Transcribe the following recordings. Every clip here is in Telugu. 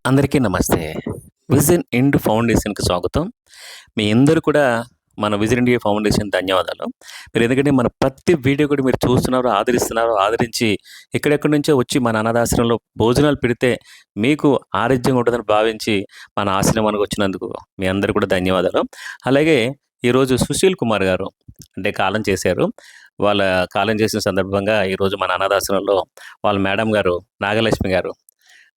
అందరికీ నమస్తే. విజన్ ఇండ్ ఫౌండేషన్‌కి స్వాగతం. మీ అందరూ కూడా మన విజన్ ఇండియా ఫౌండేషన్ ధన్యవాదాలు. మీరు ఎందుకంటే మన ప్రతి వీడియో కూడా మీరు చూస్తున్నారు, ఆదరిస్తున్నారు. ఆదరించి ఎక్కడెక్కడి నుంచో వచ్చి మన అనాథాశ్రమంలో భోజనాలు పెడితే మీకు ఆరోగ్యంగా ఉంటుందని భావించి మన ఆశ్రమానికి వచ్చినందుకు మీ అందరూ కూడా ధన్యవాదాలు. అలాగే ఈరోజు సుశీల్ కుమార్ గారు అంటే కాలం చేశారు. వాళ్ళ కాలం చేసిన సందర్భంగా ఈరోజు మన అనాథాశ్రమంలో వాళ్ళ మేడం గారు నాగలక్ష్మి గారు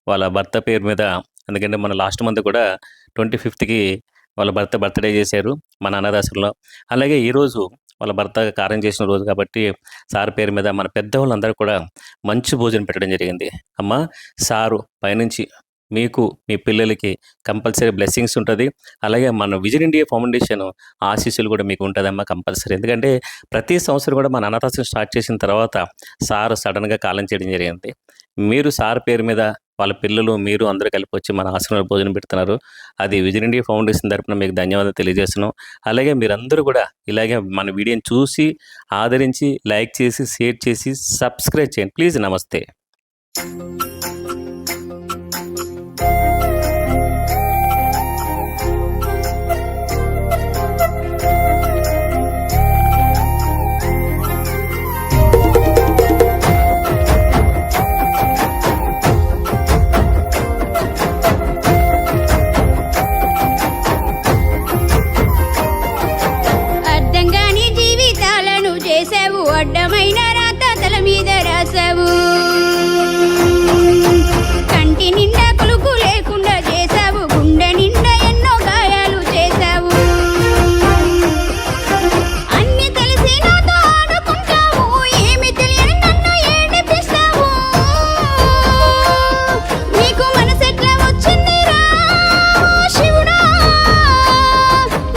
వాళ్ళ భర్త పేరు మీద, ఎందుకంటే మన లాస్ట్ మంత్ కూడా 25కి వాళ్ళ భర్త బర్త్‌డే చేశారు మన అనాథాశ్రమంలో. అలాగే ఈరోజు వాళ్ళ భర్త కార్యం చేసిన రోజు కాబట్టి సార్ పేరు మీద మన పెద్దవాళ్ళందరూ కూడా మంచి భోజనం పెట్టడం జరిగింది. అమ్మ సారు పైనుంచి మీకు, మీ పిల్లలకి కంపల్సరీ బ్లెస్సింగ్స్ ఉంటది. అలాగే మన విజన్ ఇండియా ఫౌండేషన్ ఆశీస్సులు కూడా మీకు ఉంటదమ్మా కంపల్సరీ. ఎందుకంటే ప్రతి సంవత్సరం కూడా మన అనాథాశ్రమం స్టార్ట్ చేసిన తర్వాత సార్ సడన్‌గా కాలం చేయడం జరిగింది. మీరు సార్ పేరు మీద వాళ్ళ పిల్లలు, మీరు అందరూ కలిపి వచ్చి మన ఆశ్రమంలో భోజనం పెడుతున్నారు. అది విజన్ ఇండియా ఫౌండేషన్ తరపున మీకు ధన్యవాదాలు తెలియజేస్తున్నాం. అలాగే మీరందరూ కూడా ఇలాగే మన వీడియోని చూసి, ఆదరించి, లైక్ చేసి, షేర్ చేసి, సబ్స్క్రైబ్ చేయండి. ప్లీజ్. నమస్తే. అర్థంగాని జీవితాలను చేసావు, అడ్డమైన రాత తల మీద రాసావు. కంటి నిండా కులుకు లేకుండా చేసావు, గుండె నిండా ఎన్నో గాయాలు చేసావు. అన్ని తెలిసి నాతో ఆడుకుంటావు, ఏమి తెలియని నన్ను ఏడిపిస్తావు. నీకు మనసెట్లా వచ్చిందిరా శివుడా,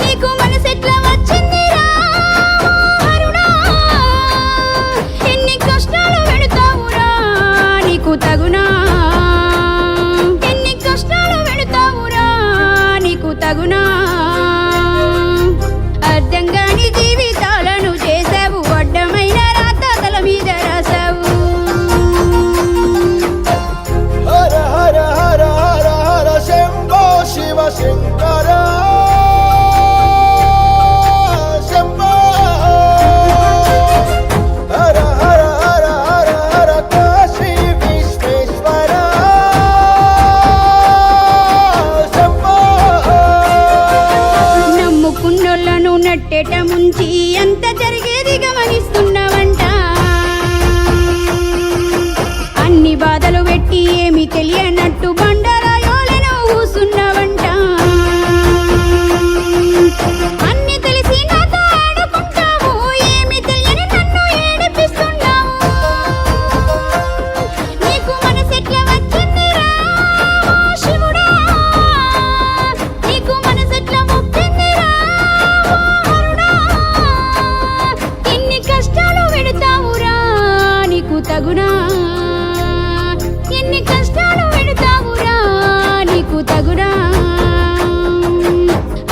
నీకు మనసెట్లా వచ్చిందిరా హరుడా. ఎన్ని కష్టాలు పెడతావురా నీకు తగునా, ఎన్ని కష్టాలు పెడతావురా నీకు తగునా. అర్థంగాని జీవితాలను చేసావు, అడ్డమైన రాత తల మీద రాసావు. హర హర హర హర హర శంభో శివ శంకర శంభో. హర హర హర హర హర కాశీ విశ్వేశ్వర శంభో. నమ్ముకున్నోళ్ళను నట్టేట ముంచి అంత జరిగేది గమనిస్తున్నావంట. అన్ని బాధలు పెట్టి ఏమి తెలియనట్టు బండరాయోలను కూసున్నావంట. అన్ని తెలిసి నాతో ఆడుకుంటావు, ఏమి తెలియని నన్ను ఏడిపిస్తున్నావు. నీకు మనసెట్లా వచ్చిందిరా శివుడా, నీకు మనసెట్లా మొక్కిందిరా హరుడా. ఎన్ని కష్టాలు పెడతావురా నీకు తగునా, ఎన్ని కష్టాలు పెడతావురా నీకు తగునా.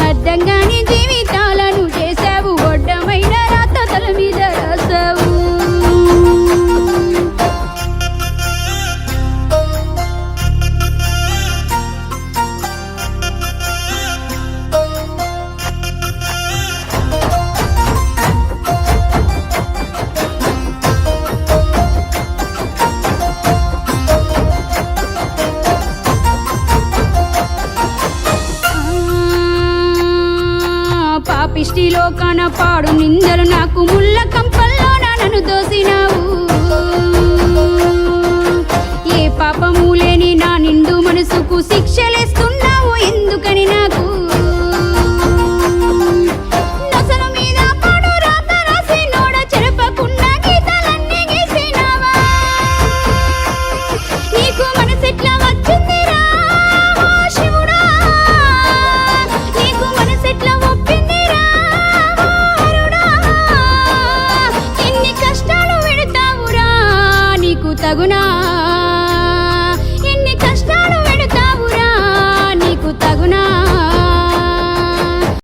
అర్థంగాని జీవితాలను చేసావు, అడ్డమైన రాత తల మీద రాసావు. పాపిష్టిలో కనపాడు నిందలు నాకు ముళ్ళ కంపల్లో నన్ను దోసినావు. ఏ పాపము లేని నా నిండు మనసుకు శిక్షలేస్తున్నావు ఎందుకని నాకు. నొసలు మీద పాడు రాత రాసి నోడ చెరపకుండా గీతాలన్నీ గీసినావా. నీకు మనసెట్లా వచ్చిందిరా శివుడా, నీకు మనసెట్లా ఒప్పిందిరా హరుడా. ఎన్ని కష్టాలు పెడతావురా నీకు తగునా.